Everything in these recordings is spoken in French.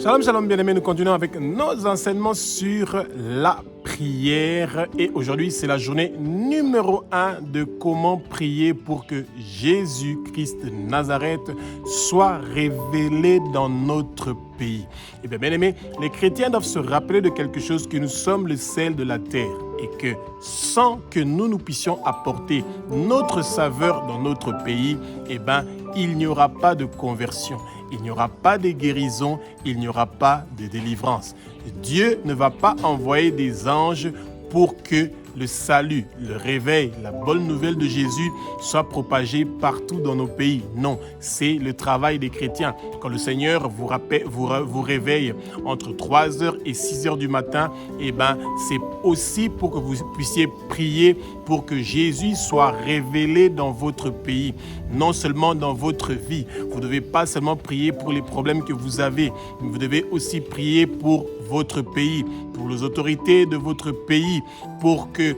Shalom, shalom, bien-aimés. Nous continuons avec nos enseignements sur la prière. Et aujourd'hui, c'est la journée numéro 1 de comment prier pour que Jésus-Christ de Nazareth soit révélé dans notre pays. Et bien, bien-aimés, les chrétiens doivent se rappeler de quelque chose, que nous sommes le sel de la terre. Et que sans que nous puissions apporter notre saveur dans notre pays, eh ben, il n'y aura pas de conversion. Il n'y aura pas de guérison, il n'y aura pas de délivrance. Dieu ne va pas envoyer des anges pour que le salut, le réveil, la bonne nouvelle de Jésus soit propagée partout dans nos pays. Non, c'est le travail des chrétiens. Quand le Seigneur vous réveille entre 3h et 6h du matin, eh ben, c'est aussi pour que vous puissiez prier pour que Jésus soit révélé dans votre pays, non seulement dans votre vie. Vous ne devez pas seulement prier pour les problèmes que vous avez, mais vous devez aussi prier pour votre pays, pour les autorités de votre pays, pour qu'il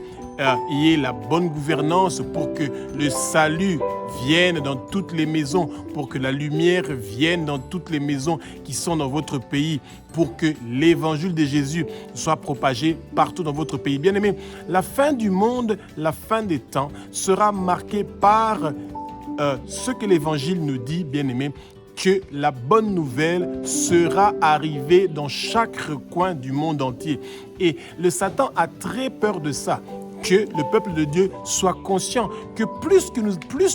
y ait la bonne gouvernance, pour que le salut vienne dans toutes les maisons, pour que la lumière vienne dans toutes les maisons qui sont dans votre pays, pour que l'évangile de Jésus soit propagé partout dans votre pays. Bien-aimés, la fin du monde, la fin des temps sera marquée par ce que l'évangile nous dit, bien-aimés, que la bonne nouvelle sera arrivée dans chaque recoin du monde entier. Et le Satan a très peur de ça, que le peuple de Dieu soit conscient que plus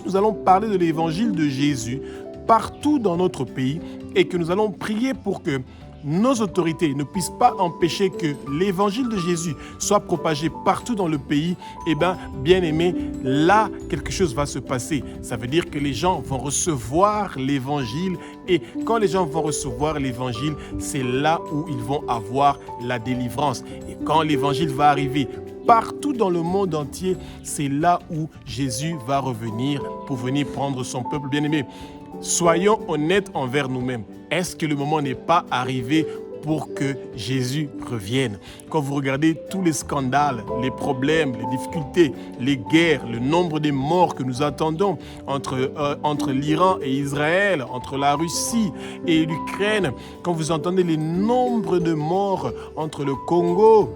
nous allons parler de l'évangile de Jésus partout dans notre pays et que nous allons prier pour que nos autorités ne puissent pas empêcher que l'évangile de Jésus soit propagé partout dans le pays, eh bien, bien aimé, là, quelque chose va se passer. Ça veut dire que les gens vont recevoir l'évangile et quand les gens vont recevoir l'évangile, c'est là où ils vont avoir la délivrance. Et quand l'évangile va arriver partout dans le monde entier, c'est là où Jésus va revenir pour venir prendre son peuple bien-aimé. Soyons honnêtes envers nous-mêmes. Est-ce que le moment n'est pas arrivé pour que Jésus revienne? Quand vous regardez tous les scandales, les problèmes, les difficultés, les guerres, le nombre de morts que nous attendons entre l'Iran et Israël, entre la Russie et l'Ukraine, quand vous entendez les nombres de morts entre le Congo,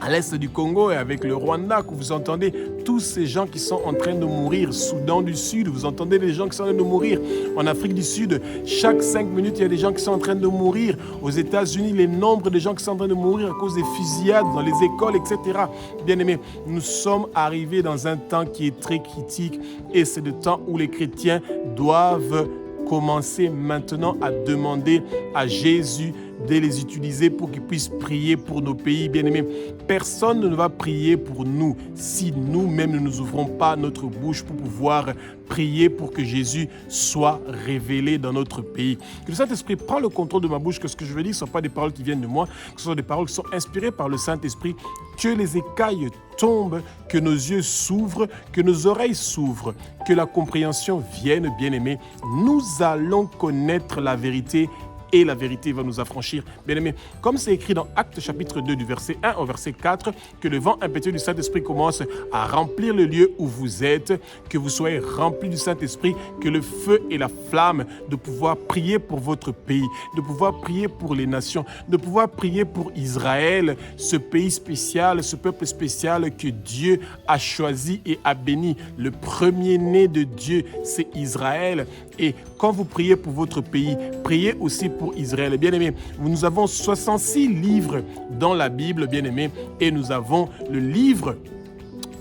à l'est du Congo et avec le Rwanda, que vous entendez tous ces gens qui sont en train de mourir, Soudan du Sud, vous entendez les gens qui sont en train de mourir, en Afrique du Sud, chaque 5 minutes, il y a des gens qui sont en train de mourir, aux États-Unis, les nombres de gens qui sont en train de mourir à cause des fusillades dans les écoles, etc. Bien-aimés, nous sommes arrivés dans un temps qui est très critique et c'est le temps où les chrétiens doivent commencer maintenant à demander à Jésus de les utiliser pour qu'ils puissent prier pour nos pays. Bien-aimés, personne ne va prier pour nous si nous-mêmes ne nous ouvrons pas notre bouche pour pouvoir prier pour que Jésus soit révélé dans notre pays. Que le Saint-Esprit prenne le contrôle de ma bouche, que ce que je veux dire ne sont pas des paroles qui viennent de moi, que ce sont des paroles qui sont inspirées par le Saint-Esprit, que les écailles tombent, que nos yeux s'ouvrent, que nos oreilles s'ouvrent, que la compréhension vienne, bien-aimés. Nous allons connaître la vérité et la vérité va nous affranchir. Bien-aimés, comme c'est écrit dans Actes chapitre 2 du verset 1 au verset 4, que le vent impétueux du Saint-Esprit commence à remplir le lieu où vous êtes, que vous soyez remplis du Saint-Esprit, que le feu et la flamme de pouvoir prier pour votre pays, de pouvoir prier pour les nations, de pouvoir prier pour Israël, ce pays spécial, ce peuple spécial que Dieu a choisi et a béni. Le premier-né de Dieu, c'est Israël. Et quand vous priez pour votre pays, priez aussi pour Israël. Bien-aimés, nous avons 66 livres dans la Bible, bien-aimés, et nous avons le livre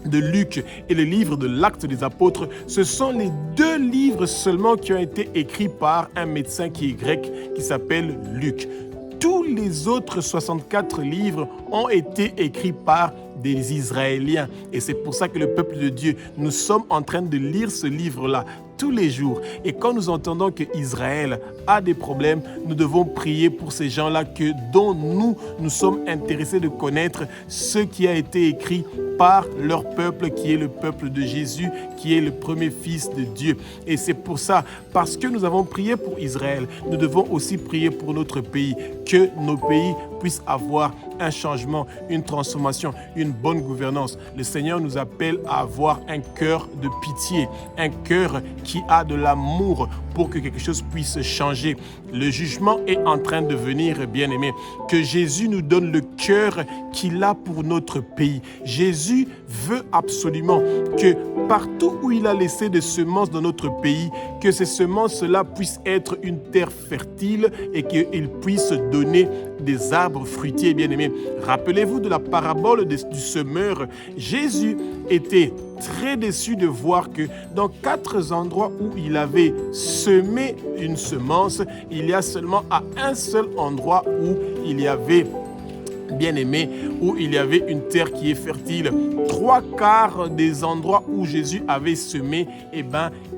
de Luc et le livre de l'Acte des Apôtres. Ce sont les 2 livres seulement qui ont été écrits par un médecin qui est grec, qui s'appelle Luc. Tous les autres 64 livres ont été écrits par des Israéliens. Et c'est pour ça que le peuple de Dieu, nous sommes en train de lire ce livre-là tous les jours. Et quand nous entendons que Israël a des problèmes, nous devons prier pour ces gens-là dont nous sommes intéressés de connaître ce qui a été écrit par leur peuple, qui est le peuple de Jésus, qui est le premier fils de Dieu. Et c'est pour ça, parce que nous avons prié pour Israël, nous devons aussi prier pour notre pays, que nos pays puissent avoir un changement, une transformation, une bonne gouvernance. Le Seigneur nous appelle à avoir un cœur de pitié, un cœur qui a de l'amour pour que quelque chose puisse changer. Le jugement est en train de venir, bien-aimés. Que Jésus nous donne le cœur qu'il a pour notre pays. Jésus veut absolument que partout où il a laissé des semences dans notre pays, que ces semences-là puissent être une terre fertile et qu'il puisse donner des arbres fruitiers, bien-aimés. Rappelez-vous de la parabole du semeur. Jésus était très déçu de voir que dans 4 endroits où il avait semé une semence, il y a seulement à un seul endroit où il y avait, bien-aimé, où il y avait une terre qui est fertile. 3/4 des endroits où Jésus avait semé,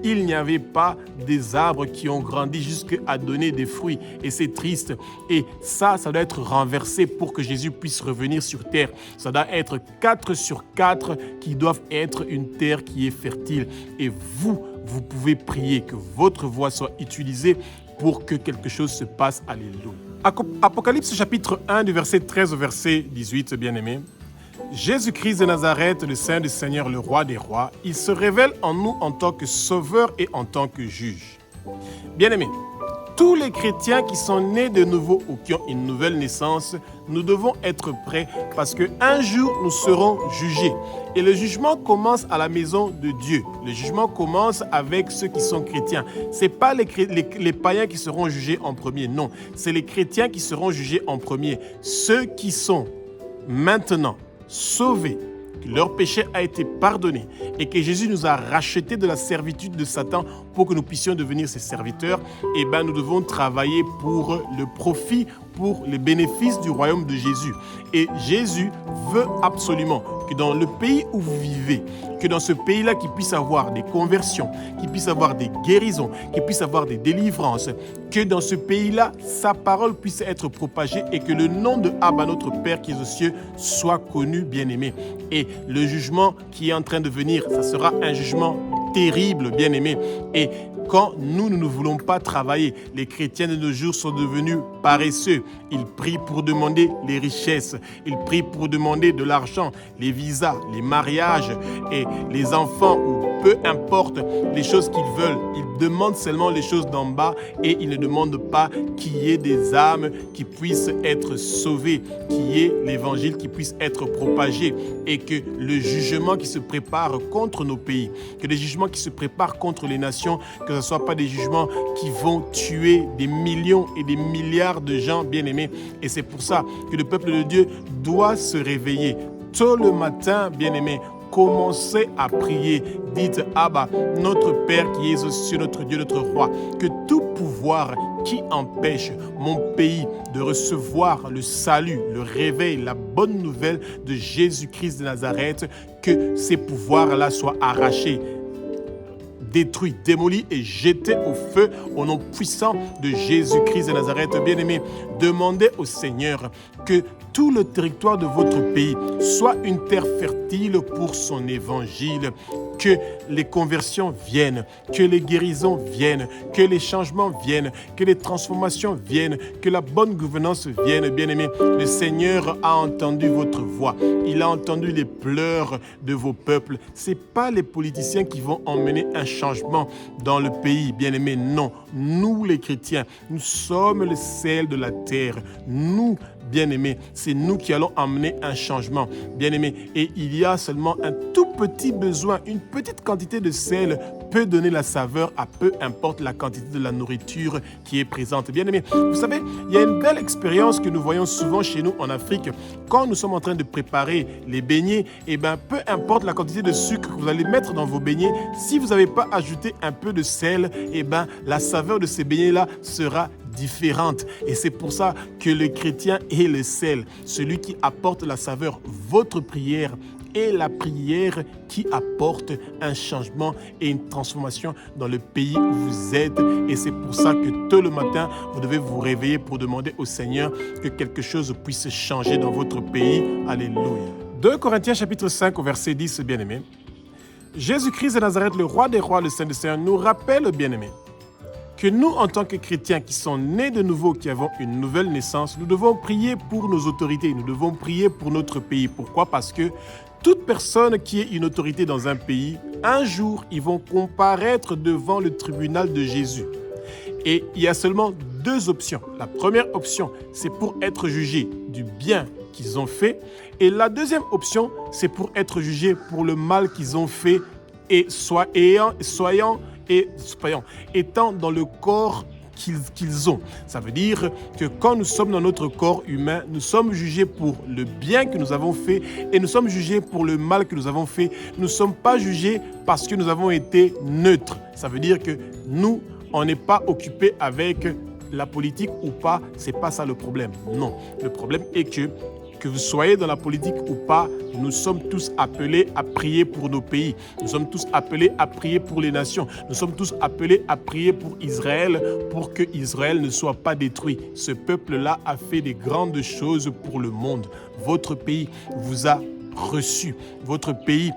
il n'y avait pas des arbres qui ont grandi jusqu'à donner des fruits. Et c'est triste. Et ça doit être renversé pour que Jésus puisse revenir sur terre. Ça doit être 4/4 qui doivent être une terre qui est fertile. Et vous pouvez prier que votre voix soit utilisée pour que quelque chose se passe. Alléluia. Apocalypse chapitre 1 du verset 13 au verset 18, bien-aimés. Jésus-Christ de Nazareth, le Saint du Seigneur, le Roi des rois, il se révèle en nous en tant que sauveur et en tant que juge. Bien-aimés, tous les chrétiens qui sont nés de nouveau ou qui ont une nouvelle naissance, nous devons être prêts parce qu'un jour, nous serons jugés. Et le jugement commence à la maison de Dieu. Le jugement commence avec ceux qui sont chrétiens. Ce n'est pas les païens qui seront jugés en premier, non. C'est les chrétiens qui seront jugés en premier. Ceux qui sont maintenant sauvés, que leur péché a été pardonné et que Jésus nous a rachetés de la servitude de Satan pour que nous puissions devenir ses serviteurs, nous devons travailler pour le profit, pour les bénéfices du royaume de Jésus. Et Jésus veut absolument que dans le pays où vous vivez, que dans ce pays-là, qu'il puisse avoir des conversions, qu'il puisse avoir des guérisons, qu'il puisse avoir des délivrances, que dans ce pays-là, sa parole puisse être propagée et que le nom de Abba, notre Père qui est aux cieux, soit connu, bien-aimé. Et le jugement qui est en train de venir, ça sera un jugement terrible, bien-aimé. Et quand nous ne voulons pas travailler, les chrétiens de nos jours sont devenus paresseux. Ils prient pour demander les richesses, ils prient pour demander de l'argent, les visas, les mariages et les enfants, ou peu importe les choses qu'ils veulent. Ils demandent seulement les choses d'en bas et ils ne demandent pas qu'il y ait des âmes qui puissent être sauvées, qu'il y ait l'évangile qui puisse être propagé et que le jugement qui se prépare contre nos pays, que les jugements qui se préparent contre les nations, que ce ne soient pas des jugements qui vont tuer des millions et des milliards de gens bien-aimés. Et c'est pour ça que le peuple de Dieu doit se réveiller tôt le matin, bien-aimés. Commencez à prier. Dites, Abba, notre Père qui est aux cieux, notre Dieu, notre Roi, que tout pouvoir qui empêche mon pays de recevoir le salut, le réveil, la bonne nouvelle de Jésus-Christ de Nazareth, que ces pouvoirs-là soient arrachés, détruit, démoli et jeté au feu au nom puissant de Jésus-Christ de Nazareth. Bien-aimés, demandez au Seigneur que tout le territoire de votre pays soit une terre fertile pour son évangile, que les conversions viennent, que les guérisons viennent, que les changements viennent, que les transformations viennent, que la bonne gouvernance vienne. Bien-aimés, le Seigneur a entendu votre voix. Il a entendu les pleurs de vos peuples. Ce n'est pas les politiciens qui vont emmener un changement dans le pays, bien-aimés. Non, nous les chrétiens, nous sommes le sel de la terre. Nous, bien-aimés, c'est nous qui allons emmener un changement, bien-aimés. Et il y a seulement un tout petit besoin, une petite quantité de sel peut donner la saveur à peu importe la quantité de la nourriture qui est présente. Bien-aimés, vous savez, il y a une belle expérience que nous voyons souvent chez nous en Afrique. Quand nous sommes en train de préparer les beignets, peu importe la quantité de sucre que vous allez mettre dans vos beignets, si vous n'avez pas ajouté un peu de sel, la saveur de ces beignets-là sera différente. Et c'est pour ça que le chrétien est le sel, celui qui apporte la saveur. Votre prière est la prière qui apporte un changement et une transformation dans le pays où vous êtes. Et c'est pour ça que tôt le matin, vous devez vous réveiller pour demander au Seigneur que quelque chose puisse changer dans votre pays. Alléluia. 2 Corinthiens chapitre 5 au verset 10, bien-aimés. Jésus-Christ de Nazareth, le Roi des rois, le Saint du Seigneur, nous rappelle, bien-aimés, que nous, en tant que chrétiens qui sont nés de nouveau, qui avons une nouvelle naissance, nous devons prier pour nos autorités, nous devons prier pour notre pays. Pourquoi? Parce que Toute personne qui est une autorité dans un pays, un jour, ils vont comparaître devant le tribunal de Jésus. Et il y a seulement deux options. La première option, c'est pour être jugé du bien qu'ils ont fait. Et la deuxième option, c'est pour être jugé pour le mal qu'ils ont fait et étant dans le corps qu'ils ont. Ça veut dire que quand nous sommes dans notre corps humain, nous sommes jugés pour le bien que nous avons fait et nous sommes jugés pour le mal que nous avons fait. Nous ne sommes pas jugés parce que nous avons été neutres. Ça veut dire que nous, on n'est pas occupé avec la politique ou pas. C'est pas ça le problème. Non. Le problème est que vous soyez dans la politique ou pas, nous sommes tous appelés à prier pour nos pays. Nous sommes tous appelés à prier pour les nations. Nous sommes tous appelés à prier pour Israël, pour que Israël ne soit pas détruit. Ce peuple-là a fait des grandes choses pour le monde. Votre pays vous a reçu. Votre pays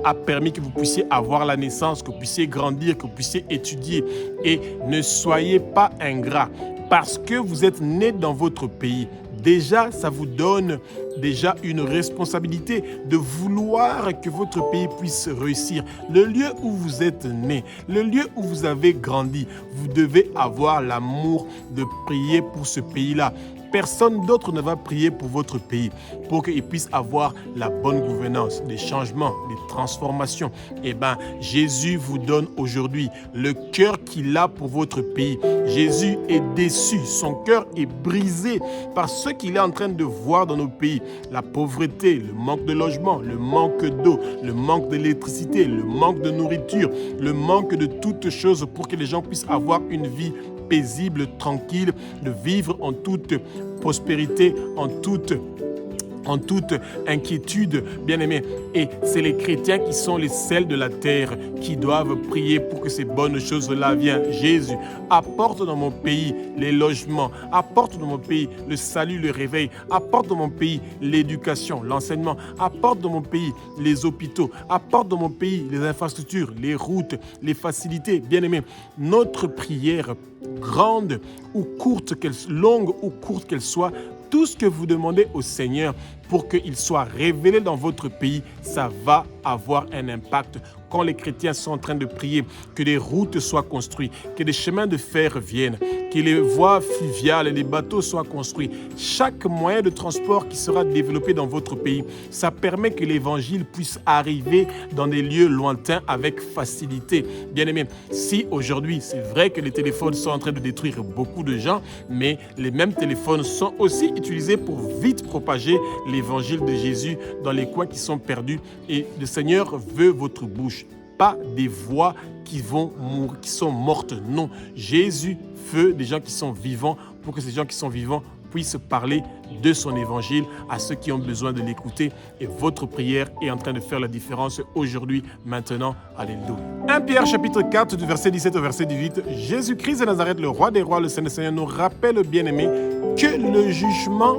a permis que vous puissiez avoir la naissance, que vous puissiez grandir, que vous puissiez étudier. Et ne soyez pas ingrats. Parce que vous êtes né dans votre pays, déjà, ça vous donne déjà une responsabilité de vouloir que votre pays puisse réussir. Le lieu où vous êtes né, le lieu où vous avez grandi, vous devez avoir l'amour de prier pour ce pays-là. Personne d'autre ne va prier pour votre pays, pour qu'il puisse avoir la bonne gouvernance, des changements, des transformations. Eh bien, Jésus vous donne aujourd'hui le cœur qu'il a pour votre pays. Jésus est déçu, son cœur est brisé par ce qu'il est en train de voir dans nos pays. La pauvreté, le manque de logement, le manque d'eau, le manque d'électricité, le manque de nourriture, le manque de toutes choses pour que les gens puissent avoir une vie paisible, tranquille, de vivre en toute prospérité, en toute inquiétude, bien-aimés. Et c'est les chrétiens qui sont les sels de la terre qui doivent prier pour que ces bonnes choses-là viennent. Jésus, apporte dans mon pays les logements, apporte dans mon pays le salut, le réveil, apporte dans mon pays l'éducation, l'enseignement, apporte dans mon pays les hôpitaux, apporte dans mon pays les infrastructures, les routes, les facilités. Bien-aimés, notre prière, grande ou courte, longue ou courte qu'elle soit, tout ce que vous demandez au Seigneur pour qu'il soit révélé dans votre pays, ça va avoir un impact. Quand les chrétiens sont en train de prier, que des routes soient construites, que des chemins de fer viennent, que les voies fluviales et les bateaux soient construits. Chaque moyen de transport qui sera développé dans votre pays, ça permet que l'évangile puisse arriver dans des lieux lointains avec facilité. Bien-aimés, si aujourd'hui, c'est vrai que les téléphones sont en train de détruire beaucoup de gens, mais les mêmes téléphones sont aussi utilisés pour vite propager l'évangile de Jésus dans les coins qui sont perdus. Et le Seigneur veut votre bouche, pas des voix qui vont mourir, qui sont mortes. Non, Jésus veut des gens qui sont vivants pour que ces gens qui sont vivants puissent parler de son évangile à ceux qui ont besoin de l'écouter. Et votre prière est en train de faire la différence aujourd'hui, maintenant. Alléluia. 1 Pierre chapitre 4 du verset 17 au verset 18. Jésus-Christ de Nazareth, le roi des rois, le Saint des Seigneurs, nous rappelle, bien-aimés, que le jugement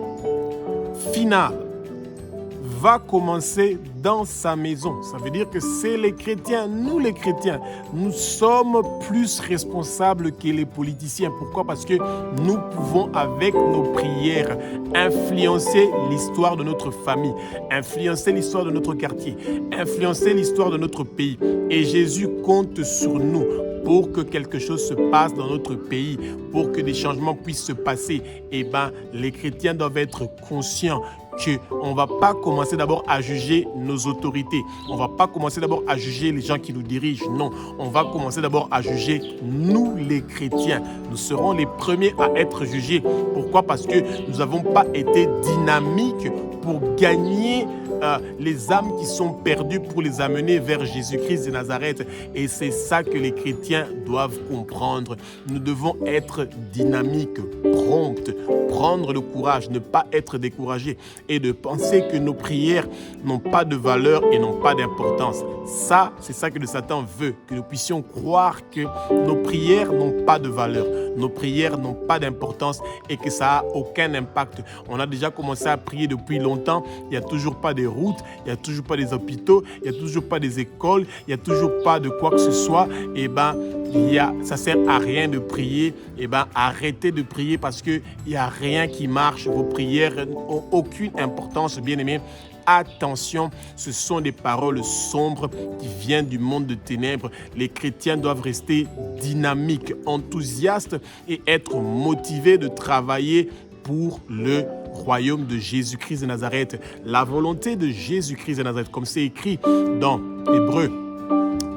final va commencer dans sa maison. Ça veut dire que c'est les chrétiens, nous les chrétiens, nous sommes plus responsables que les politiciens. Pourquoi? Parce que nous pouvons, avec nos prières, influencer l'histoire de notre famille, influencer l'histoire de notre quartier, influencer l'histoire de notre pays. Et Jésus compte sur nous pour que quelque chose se passe dans notre pays, pour que des changements puissent se passer. Eh bien, les chrétiens doivent être conscients qu'on ne va pas commencer d'abord à juger nos autorités. On ne va pas commencer d'abord à juger les gens qui nous dirigent. Non, on va commencer d'abord à juger nous les chrétiens. Nous serons les premiers à être jugés. Pourquoi? Parce que nous n'avons pas été dynamiques pour gagner les âmes qui sont perdues, pour les amener vers Jésus-Christ de Nazareth. Et c'est ça que les chrétiens doivent comprendre. Nous devons être dynamiques, promptes, prendre le courage, ne pas être découragés et de penser que nos prières n'ont pas de valeur et n'ont pas d'importance. Ça, c'est ça que le Satan veut, que nous puissions croire que nos prières n'ont pas de valeur, nos prières n'ont pas d'importance et que ça n'a aucun impact. On a déjà commencé à prier depuis longtemps, il n'y a toujours pas de routes, il n'y a toujours pas des hôpitaux, il n'y a toujours pas des écoles, il n'y a toujours pas de quoi que ce soit. Eh bien, ça ne sert à rien de prier. Eh bien, arrêtez de prier parce qu'il n'y a rien qui marche. Vos prières n'ont aucune importance, bien-aimés. attention, ce sont des paroles sombres qui viennent du monde de ténèbres. Les chrétiens doivent rester dynamiques, enthousiastes et être motivés de travailler pour le royaume de Jésus-Christ de Nazareth. La volonté de Jésus-Christ de Nazareth, comme c'est écrit dans Hébreux,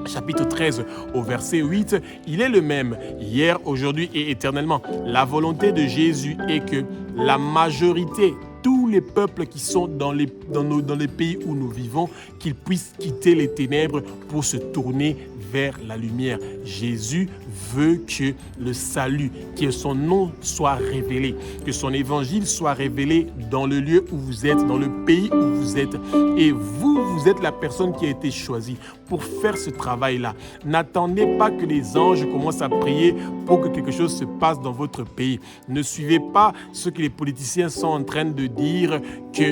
chapitre 13 au verset 8, il est le même hier, aujourd'hui et éternellement. La volonté de Jésus est que la majorité, tous les peuples qui sont dans les pays où nous vivons, qu'ils puissent quitter les ténèbres pour se tourner vers la lumière. Jésus veut que le salut, que son nom soit révélé, que son évangile soit révélé dans le lieu où vous êtes, dans le pays où vous êtes. Et vous êtes la personne qui a été choisie pour faire ce travail-là. N'attendez pas que les anges commencent à prier pour que quelque chose se passe dans votre pays. Ne suivez pas ce que les politiciens sont en train de dire que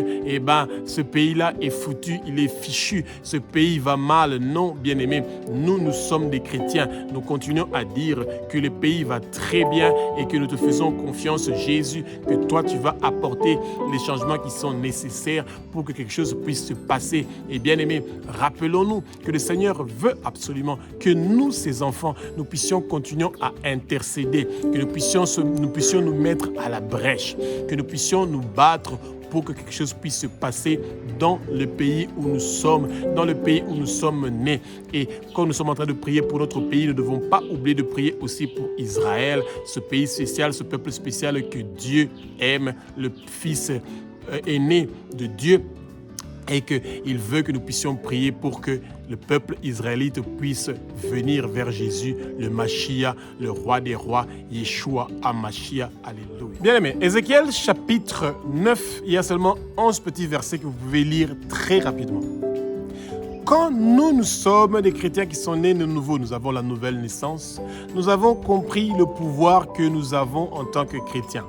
ce pays-là est foutu, il est fichu, ce pays va mal. Non, bien-aimés, nous sommes des chrétiens. Nous continuons à dire que le pays va très bien et que nous te faisons confiance, Jésus, que toi, tu vas apporter les changements qui sont nécessaires pour que quelque chose puisse se passer. Et bien-aimés, rappelons-nous que le Seigneur veut absolument que nous, ses enfants, nous puissions continuer à intercéder, que nous puissions nous mettre à la brèche, que nous puissions nous battre pour que quelque chose puisse se passer dans le pays où nous sommes, dans le pays où nous sommes nés. Et quand nous sommes en train de prier pour notre pays, nous ne devons pas oublier de prier aussi pour Israël, ce pays spécial, ce peuple spécial que Dieu aime, le Fils aîné de Dieu, et qu'il veut que nous puissions prier pour que le peuple israélite puisse venir vers Jésus, le Mashiach, le roi des rois, Yeshua HaMashiach. Alléluia. Bien aimé, Ézéchiel chapitre 9, il y a seulement 11 petits versets que vous pouvez lire très rapidement. Quand nous sommes des chrétiens qui sont nés de nouveau, nous avons la nouvelle naissance, nous avons compris le pouvoir que nous avons en tant que chrétiens.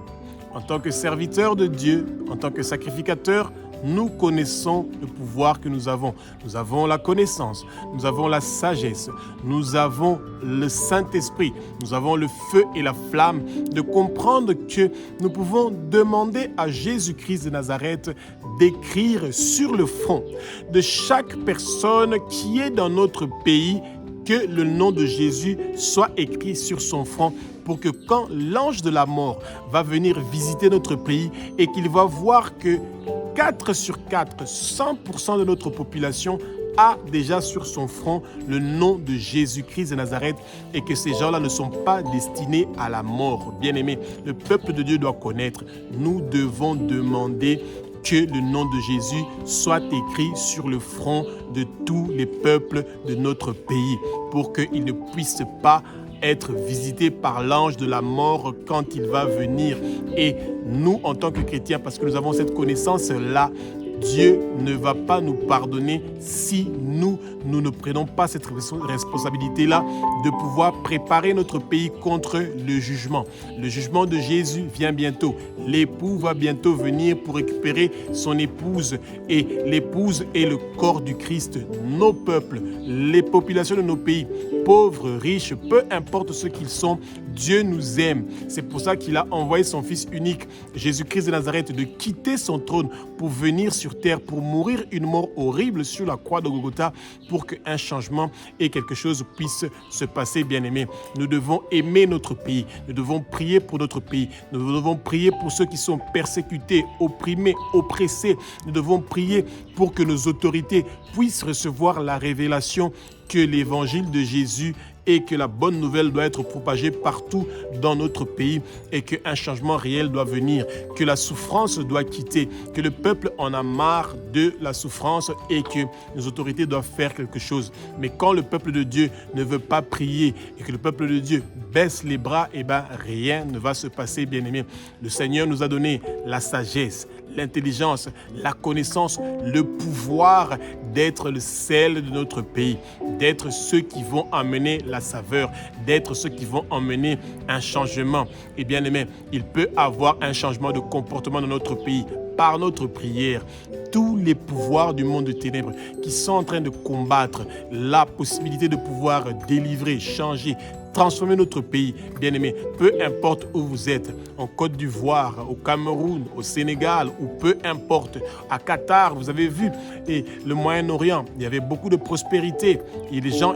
En tant que serviteurs de Dieu, en tant que sacrificateurs, nous connaissons le pouvoir que nous avons. Nous avons la connaissance, nous avons la sagesse, nous avons le Saint-Esprit, nous avons le feu et la flamme de comprendre que nous pouvons demander à Jésus-Christ de Nazareth d'écrire sur le front de chaque personne qui est dans notre pays, que le nom de Jésus soit écrit sur son front, pour que quand l'ange de la mort va venir visiter notre pays et qu'il va voir que 4 sur 4, 100% de notre population a déjà sur son front le nom de Jésus-Christ de Nazareth et que ces gens-là ne sont pas destinés à la mort. Bien-aimés, le peuple de Dieu doit connaître. Nous devons demander que le nom de Jésus soit écrit sur le front de tous les peuples de notre pays pour qu'ils ne puissent pas être visité par l'ange de la mort quand il va venir. Et nous, en tant que chrétiens, parce que nous avons cette connaissance-là, Dieu ne va pas nous pardonner si nous ne prenons pas cette responsabilité-là de pouvoir préparer notre pays contre le jugement. Le jugement de Jésus vient bientôt. L'époux va bientôt venir pour récupérer son épouse. Et l'épouse est le corps du Christ. Nos peuples, les populations de nos pays, pauvres, riches, peu importe ce qu'ils sont, Dieu nous aime. C'est pour ça qu'il a envoyé son Fils unique, Jésus-Christ de Nazareth, de quitter son trône pour venir sur terre, pour mourir une mort horrible sur la croix de Golgotha, pour qu'un changement et quelque chose puisse se passer, bien-aimés. Nous devons aimer notre pays. Nous devons prier pour notre pays. Nous devons prier pour ceux qui sont persécutés, opprimés, oppressés. Nous devons prier pour que nos autorités puissent recevoir la révélation que l'évangile de Jésus et que la bonne nouvelle doit être propagée partout dans notre pays et qu'un changement réel doit venir, que la souffrance doit quitter, que le peuple en a marre de la souffrance et que les autorités doivent faire quelque chose. Mais quand le peuple de Dieu ne veut pas prier et que le peuple de Dieu baisse les bras, rien ne va se passer, bien-aimés. Le Seigneur nous a donné la sagesse, l'intelligence, la connaissance, le pouvoir d'être le sel de notre pays, d'être ceux qui vont amener la saveur, d'être ceux qui vont emmener un changement. Et bien aimé, il peut avoir un changement de comportement dans notre pays par notre prière. Tous les pouvoirs du monde de ténèbres qui sont en train de combattre la possibilité de pouvoir délivrer, changer, transformer notre pays. Bien-aimés, peu importe où vous êtes, en Côte d'Ivoire, au Cameroun, au Sénégal, ou peu importe, à Qatar, vous avez vu, et le Moyen-Orient, il y avait beaucoup de prospérité et les gens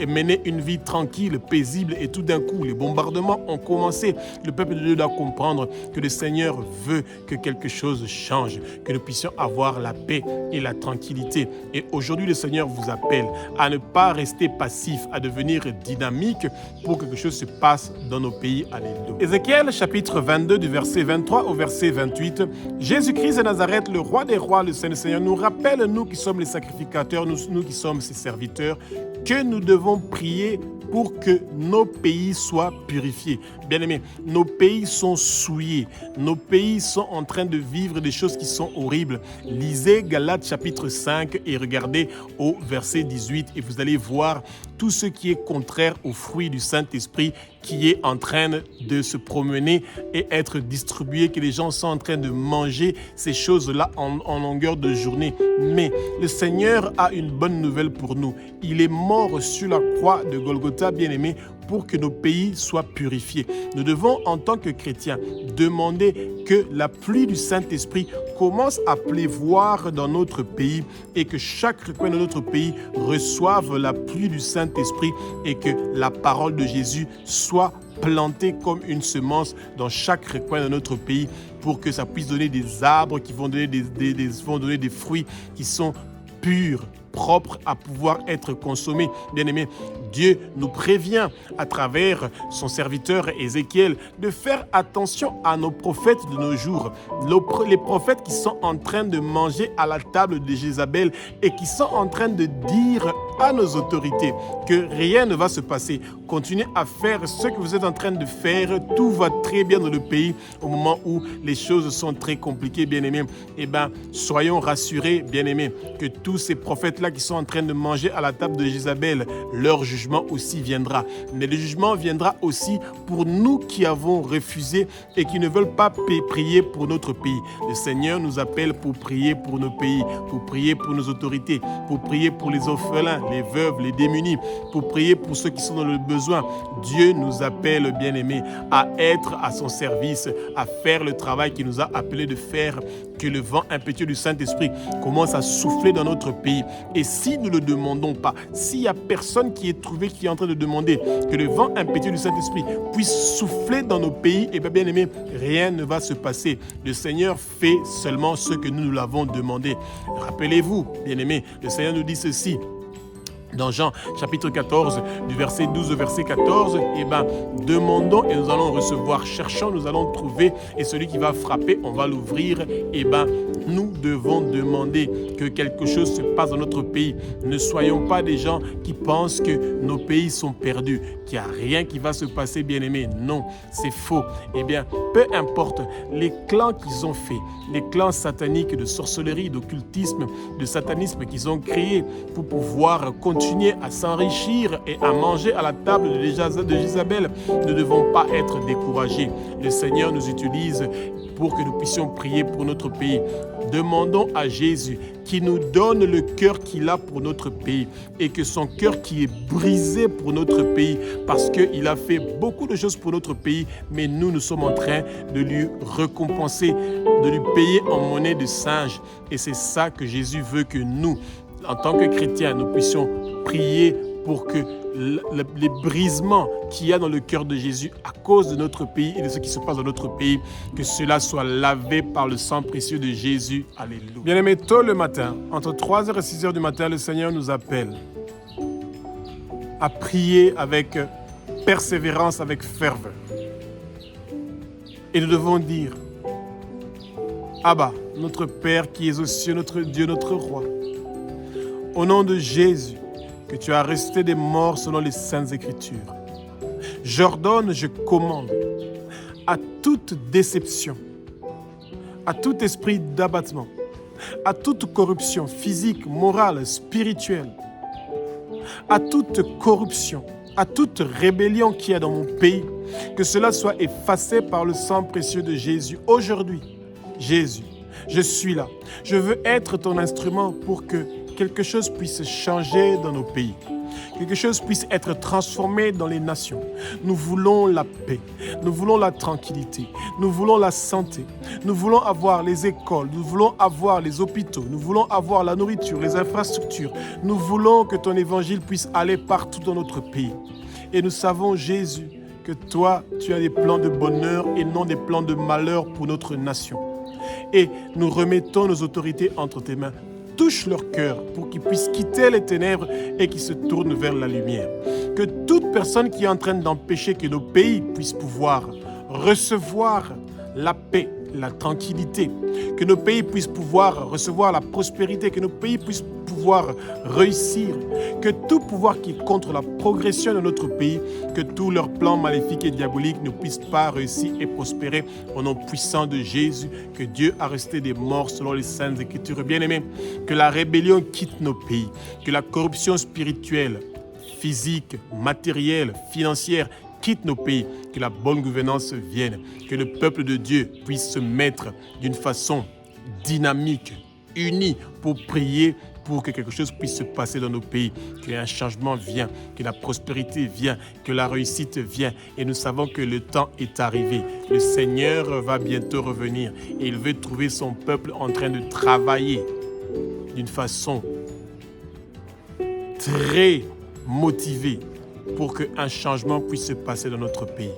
menaient une vie tranquille, paisible, et tout d'un coup, les bombardements ont commencé. Le peuple de Dieu doit comprendre que le Seigneur veut que quelque chose change, que nous puissions avoir la paix et la tranquillité. Et aujourd'hui, le Seigneur vous appelle à ne pas rester passif, à devenir dynamique pour que quelque chose se passe dans nos pays. Alléluia. Ézéchiel chapitre 22 du verset 23 au verset 28. Jésus-Christ de Nazareth, le roi des rois, le Saint Seigneur, nous rappelle, nous qui sommes les sacrificateurs, nous qui sommes ses serviteurs, que nous devons prier pour que nos pays soient purifiés. Bien-aimés, nos pays sont souillés. Nos pays sont en train de vivre des choses qui sont horribles. Lisez Galates chapitre 5 et regardez au verset 18 et vous allez voir tout ce qui est contraire au fruit du Saint-Esprit qui est en train de se promener et être distribué, que les gens sont en train de manger ces choses-là en longueur de journée. Mais le Seigneur a une bonne nouvelle pour nous. Il est mort sur la croix de Golgotha, bien-aimé, pour que nos pays soient purifiés. Nous devons, en tant que chrétiens, demander que la pluie du Saint-Esprit commence à pleuvoir dans notre pays et que chaque recoin de notre pays reçoive la pluie du Saint-Esprit et que la parole de Jésus soit plantée comme une semence dans chaque recoin de notre pays pour que ça puisse donner des arbres qui vont donner des fruits qui sont purs, propres à pouvoir être consommés. Bien-aimés, Dieu nous prévient à travers son serviteur Ézéchiel de faire attention à nos prophètes de nos jours. Les prophètes qui sont en train de manger à la table de Jézabel et qui sont en train de dire à nos autorités que rien ne va se passer. Continuez à faire ce que vous êtes en train de faire. Tout va très bien dans le pays au moment où les choses sont très compliquées, bien-aimés. Eh bien, soyons rassurés, bien-aimés, que tous ces prophètes-là qui sont en train de manger à la table de Jézabel, leur jugement aussi viendra. Mais le jugement viendra aussi pour nous qui avons refusé et qui ne veulent pas prier pour notre pays. Le Seigneur nous appelle pour prier pour nos pays, pour prier pour nos autorités, pour prier pour les orphelins, les veuves, les démunis, pour prier pour ceux qui sont dans le besoin. Dieu nous appelle, bien-aimés, à être à son service, à faire le travail qu'il nous a appelé de faire, que le vent impétueux du Saint-Esprit commence à souffler dans notre pays. Et si nous ne le demandons pas, s'il n'y a personne qui est trouvé, qui est en train de demander que le vent impétueux du Saint-Esprit puisse souffler dans nos pays, et bien aimé, rien ne va se passer. Le Seigneur fait seulement ce que nous l'avons demandé. Rappelez-vous, bien aimé, le Seigneur nous dit ceci. Dans Jean chapitre 14, du verset 12 au verset 14, demandons et nous allons recevoir, cherchons, nous allons trouver, et celui qui va frapper, on va l'ouvrir. Nous devons demander que quelque chose se passe dans notre pays. Ne soyons pas des gens qui pensent que nos pays sont perdus, qu'il n'y a rien qui va se passer, bien-aimés. Non, c'est faux. Peu importe les clans qu'ils ont faits, les clans sataniques de sorcellerie, d'occultisme, de satanisme qu'ils ont créés pour pouvoir continuer à s'enrichir et à manger à la table de Jézabel, ne devons pas être découragés. Le Seigneur nous utilise pour que nous puissions prier pour notre pays. Demandons à Jésus qui nous donne le cœur qu'il a pour notre pays et que son cœur qui est brisé pour notre pays parce qu'il a fait beaucoup de choses pour notre pays, mais nous sommes en train de lui récompenser, de lui payer en monnaie de singe. Et c'est ça que Jésus veut que nous, en tant que chrétiens, nous puissions prier pour que les brisements qu'il y a dans le cœur de Jésus à cause de notre pays et de ce qui se passe dans notre pays, que cela soit lavé par le sang précieux de Jésus. Alléluia. Bien-aimés, tôt le matin, entre 3h et 6h du matin, le Seigneur nous appelle à prier avec persévérance, avec ferveur. Et nous devons dire, Abba, notre Père qui es aux cieux, notre Dieu, notre Roi, au nom de Jésus, que tu as resté des morts selon les Saintes Écritures. J'ordonne, je commande à toute déception, à tout esprit d'abattement, à toute corruption physique, morale, spirituelle, à toute corruption, à toute rébellion qu'il y a dans mon pays, que cela soit effacé par le sang précieux de Jésus. Aujourd'hui, Jésus, je suis là. Je veux être ton instrument pour que quelque chose puisse changer dans nos pays. que quelque chose puisse être transformé dans les nations. Nous voulons la paix, nous voulons la tranquillité, nous voulons la santé, nous voulons avoir les écoles, nous voulons avoir les hôpitaux, nous voulons avoir la nourriture, les infrastructures. Nous voulons que ton évangile puisse aller partout dans notre pays. Et nous savons, Jésus, que toi, tu as des plans de bonheur et non des plans de malheur pour notre nation. Et nous remettons nos autorités entre tes mains. Touche leur cœur pour qu'ils puissent quitter les ténèbres et qu'ils se tournent vers la lumière. Que toute personne qui est en train d'empêcher que nos pays puissent pouvoir recevoir la paix, la tranquillité, que nos pays puissent pouvoir recevoir la prospérité, que nos pays puissent pouvoir réussir, que tout pouvoir qui est contre la progression de notre pays, que tous leurs plans maléfiques et diaboliques ne puissent pas réussir et prospérer au nom puissant de Jésus, que Dieu a resté des morts selon les saintes écritures. Bien-aimés, que la rébellion quitte nos pays, que la corruption spirituelle, physique, matérielle, financière quitte nos pays, que la bonne gouvernance vienne, que le peuple de Dieu puisse se mettre d'une façon dynamique, unie, pour prier, pour que quelque chose puisse se passer dans nos pays, qu'un changement vienne, que la prospérité vienne, que la réussite vienne. Et nous savons que le temps est arrivé. Le Seigneur va bientôt revenir et il veut trouver son peuple en train de travailler d'une façon très motivée pour qu'un changement puisse se passer dans notre pays.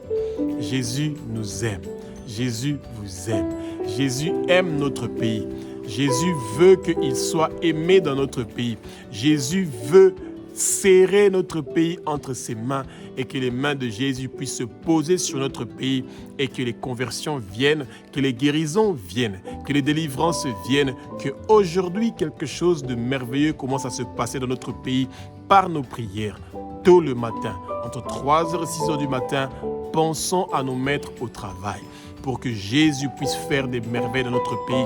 Jésus nous aime. Jésus vous aime. Jésus aime notre pays. Jésus veut qu'il soit aimé dans notre pays. Jésus veut serrer notre pays entre ses mains et que les mains de Jésus puissent se poser sur notre pays et que les conversions viennent, que les guérisons viennent, que les délivrances viennent, qu'aujourd'hui quelque chose de merveilleux commence à se passer dans notre pays par nos prières. Tôt le matin, entre 3h et 6h du matin, pensons à nous mettre au travail pour que Jésus puisse faire des merveilles dans notre pays.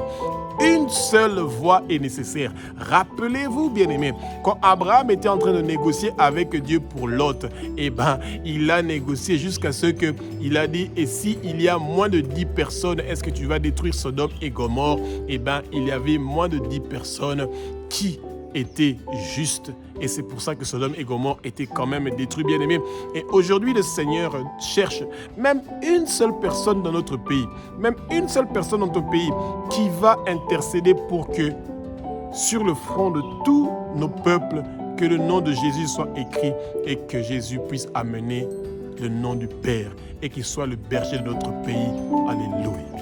Une seule voie est nécessaire. Rappelez-vous, bien-aimés, quand Abraham était en train de négocier avec Dieu pour Lot, il a négocié jusqu'à ce qu'il a dit, et si il y a moins de 10 personnes, est-ce que tu vas détruire Sodome et Gomorrhe? Il y avait moins de 10 personnes qui était juste. Et c'est pour ça que Sodome et Gomorrhe étaient quand même détruits, bien-aimés. Et aujourd'hui, le Seigneur cherche même une seule personne dans notre pays, même une seule personne dans ton pays qui va intercéder pour que, sur le front de tous nos peuples, que le nom de Jésus soit écrit et que Jésus puisse amener le nom du Père et qu'il soit le berger de notre pays. Alléluia.